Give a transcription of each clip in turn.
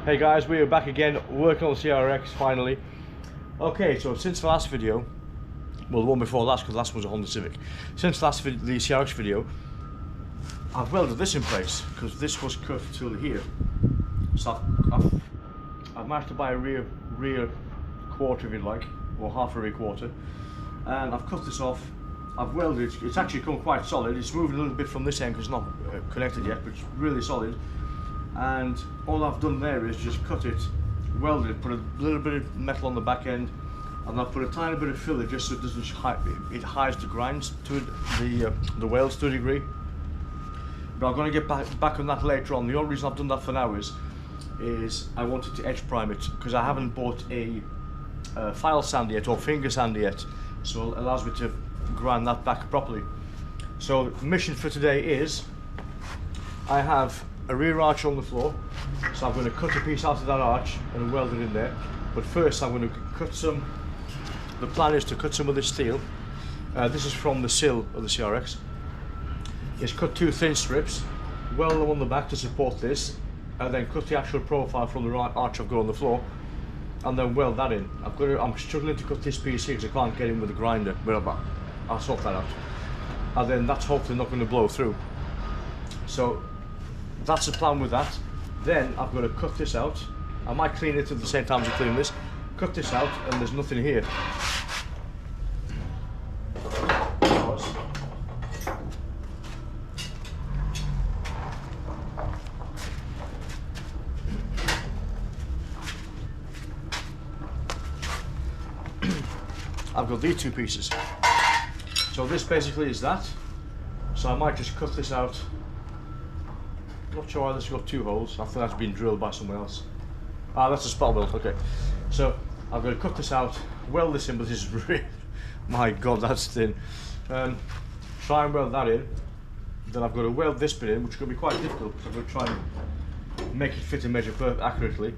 Hey guys, we are back again working on the CRX finally. Okay, so since the last video, well the one before last, because the last was a Honda Civic. Since the CRX video, I've welded this in place because this was cut till here. So I've managed to buy a rear quarter if you like, or half a rear quarter, and I've cut this off. I've welded it. It's actually come quite solid. It's moving a little bit from this end because it's not connected yet, but it's really solid. And all I've done there is just cut it, welded it, put a little bit of metal on the back end, and I've put a tiny bit of filler just so it doesn't it hides the grinds to the welds to a degree. But I'm going to get back on that later on. The only reason I've done that for now is I wanted to edge prime it because I haven't bought a file sander yet or finger sander yet, so it allows me to grind that back properly. So the mission for today is I have a rear arch on the floor, so I'm going to cut a piece out of that arch and weld it in there. But first I'm going to cut some, the plan is to cut some of this steel. This is from the sill of the CRX. Is cut two thin strips, weld them on the back to support this, and then cut the actual profile from the right arch I've got on the floor, and then weld that in. I'm struggling to cut this piece here because I can't get in with the grinder, but I'll sort that out. And then that's hopefully not going to blow through. So that's the plan with that. Then I've got to cut this out. I might clean it at the same time as I clean this. Cut this out, and there's nothing here. I've got these two pieces. So this basically is that. So I might just cut this out. Not sure why this has got two holes. I think that's been drilled by someone else. Ah, that's a spot weld, okay. So I'm going to cut this out, weld this in, but this is really, my god, that's thin. Try and weld that in. Then I've got to weld this bit in, which is going to be quite difficult because I'm going to try and make it fit and measure accurately.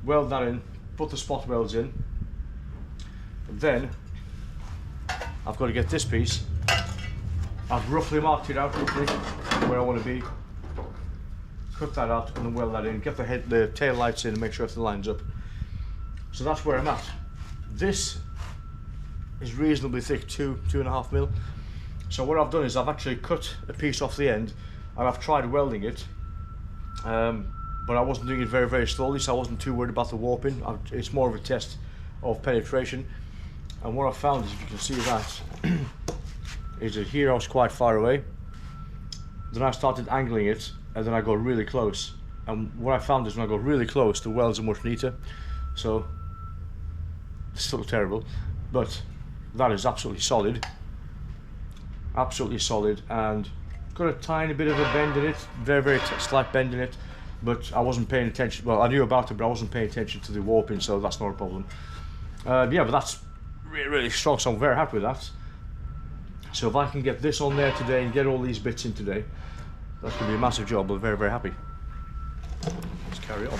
Weld that in, put the spot welds in. And then I've got to get this piece. I've roughly marked it out where I want to be. Cut that out and then weld that in, get the tail lights in and make sure everything lines up. So that's where I'm at. This is reasonably thick, 2.5 mil. So what I've done is I've actually cut a piece off the end and I've tried welding it, but I wasn't doing it very, very slowly, so I wasn't too worried about the warping. It's more of a test of penetration. And what I found is, if you can see that, is that here I was quite far away. Then I started angling it, and then I got really close. And what I found is when I got really close, the welds are much neater. So it's still terrible, but that is absolutely solid. Absolutely solid, and got a tiny bit of a bend in it, very, very slight bend in it. But I wasn't paying attention. Well, I knew about it, but I wasn't paying attention to the warping, so that's not a problem. Yeah, but that's really, really strong, so I'm very happy with that. So if I can get this on there today and get all these bits in today, that's going to be a massive job. I'm very, very happy. Let's carry on.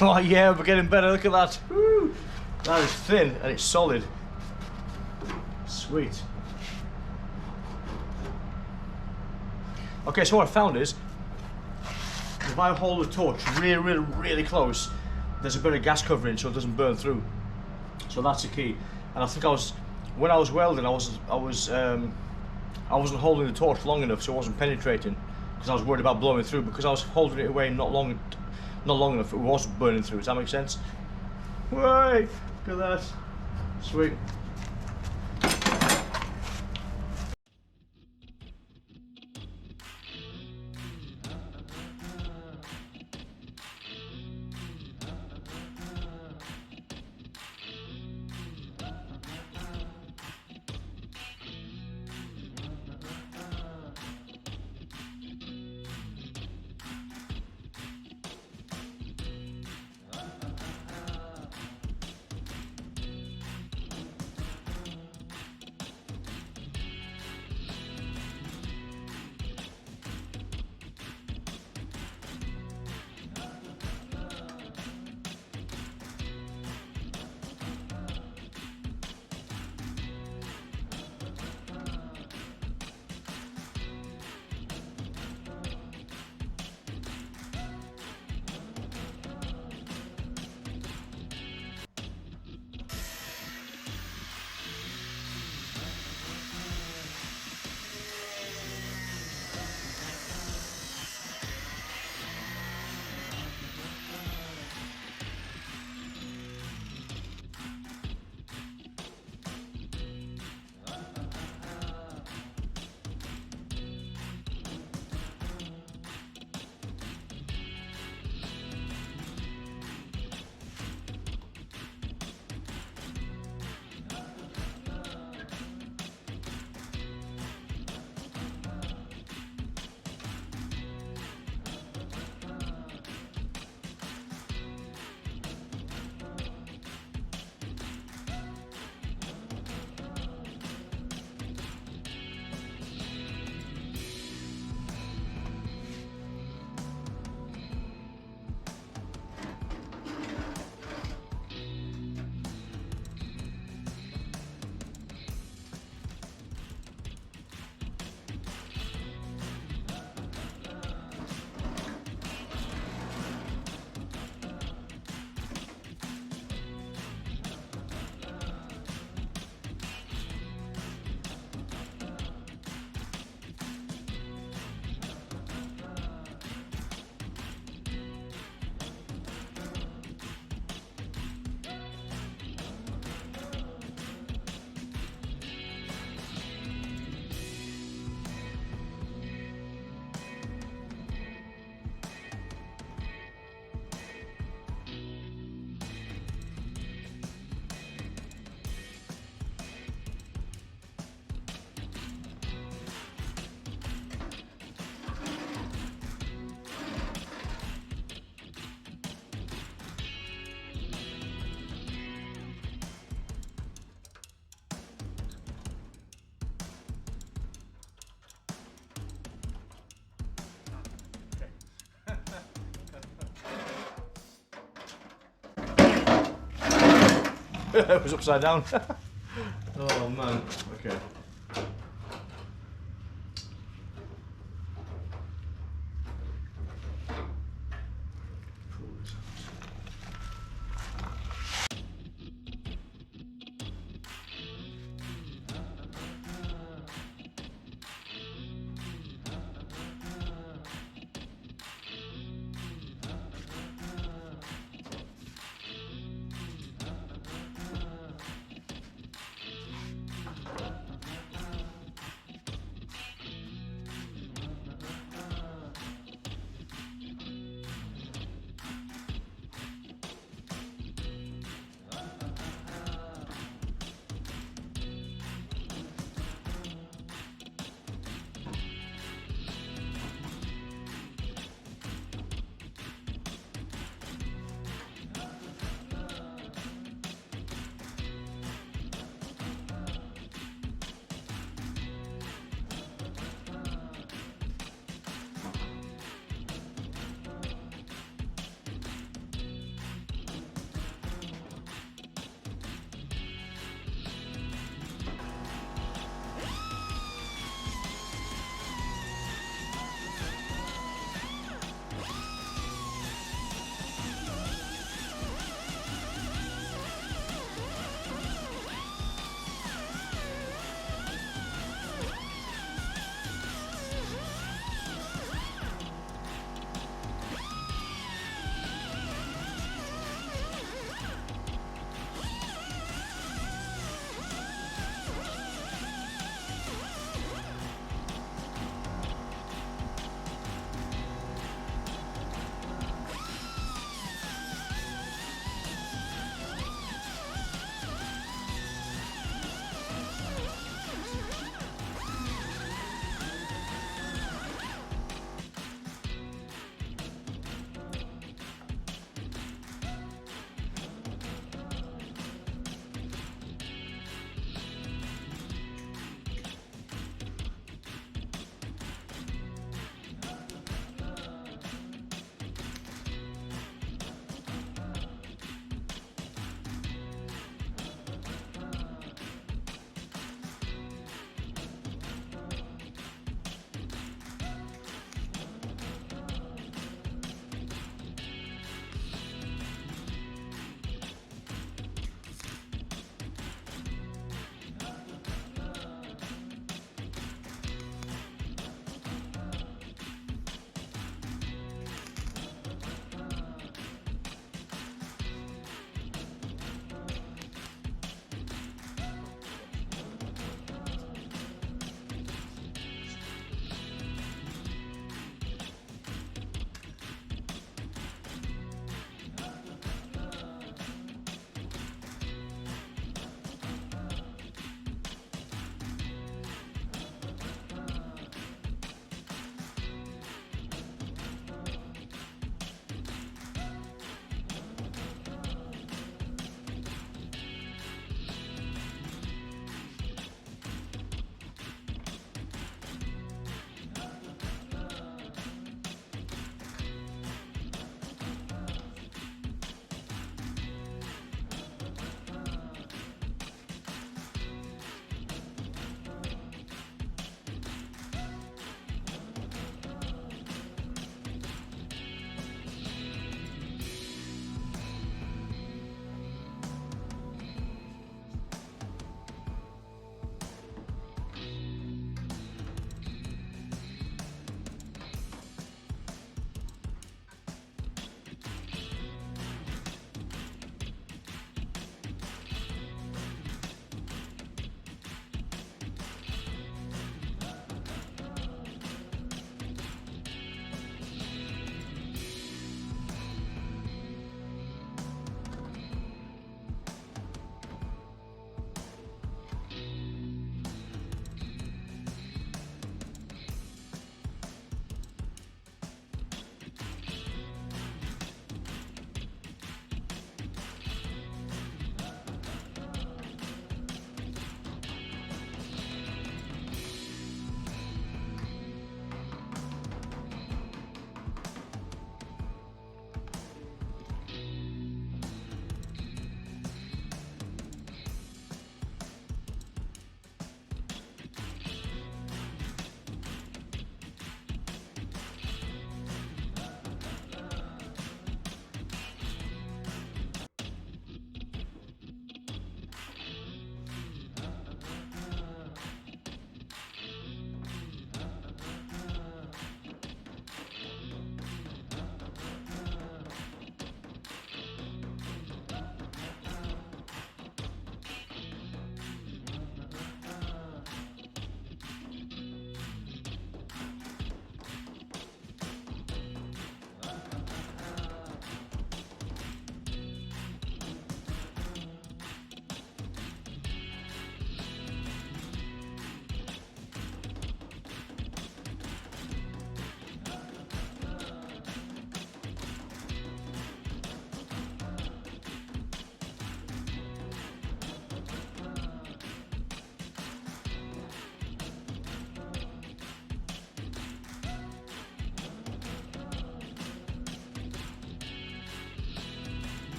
Oh yeah, we're getting better, look at that. Woo. That is thin and it's solid. Sweet. Okay, so what I found is, if I hold the torch really close, there's a bit of gas covering so it doesn't burn through. So that's the key. And I think when I was welding, I wasn't holding the torch long enough, so it wasn't penetrating, because I was worried about blowing through. Because I was holding it away not long enough, it wasn't burning through. Does that make sense? Wait, look at that. Sweet. It was upside down. Oh man. Okay.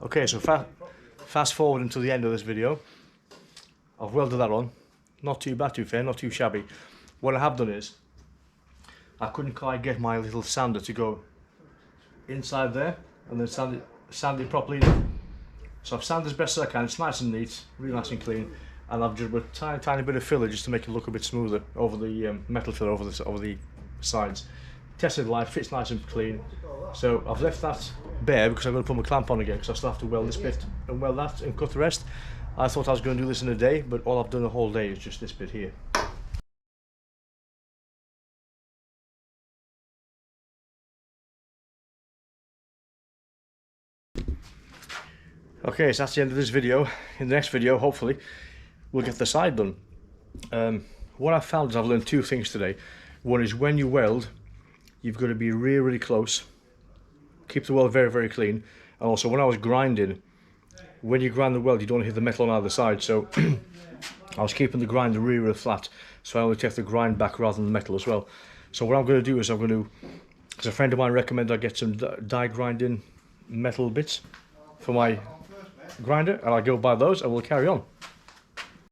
Okay, so fast forward until the end of this video. I've welded that on. Not too bad, too fair, not too shabby. What I have done is, I couldn't quite get my little sander to go inside there and then sand it properly. So I've sanded as best as I can. It's nice and neat, really nice and clean. And I've just put a tiny bit of filler just to make it look a bit smoother over the metal filler over the sides. Tested live, fits nice and clean. So I've left that bare because I'm going to put my clamp on again because I still have to weld this bit and weld that and cut the rest. I thought I was going to do this in a day, but all I've done the whole day is just this bit here. Okay, so that's the end of this video. In the next video, hopefully, we'll get the side done. What I've found is I've learned two things today. One is when you weld, you've got to be really, really close. Keep the weld very, very clean. And also, when I was grinding, when you grind the weld, you don't hit the metal on either side. So I was keeping the grind really, really flat. So I only take the grind back rather than the metal as well. So what I'm going to do is I'm going to, because a friend of mine recommended I get some die grinding metal bits for my grinder, and I'll go buy those and we'll carry on.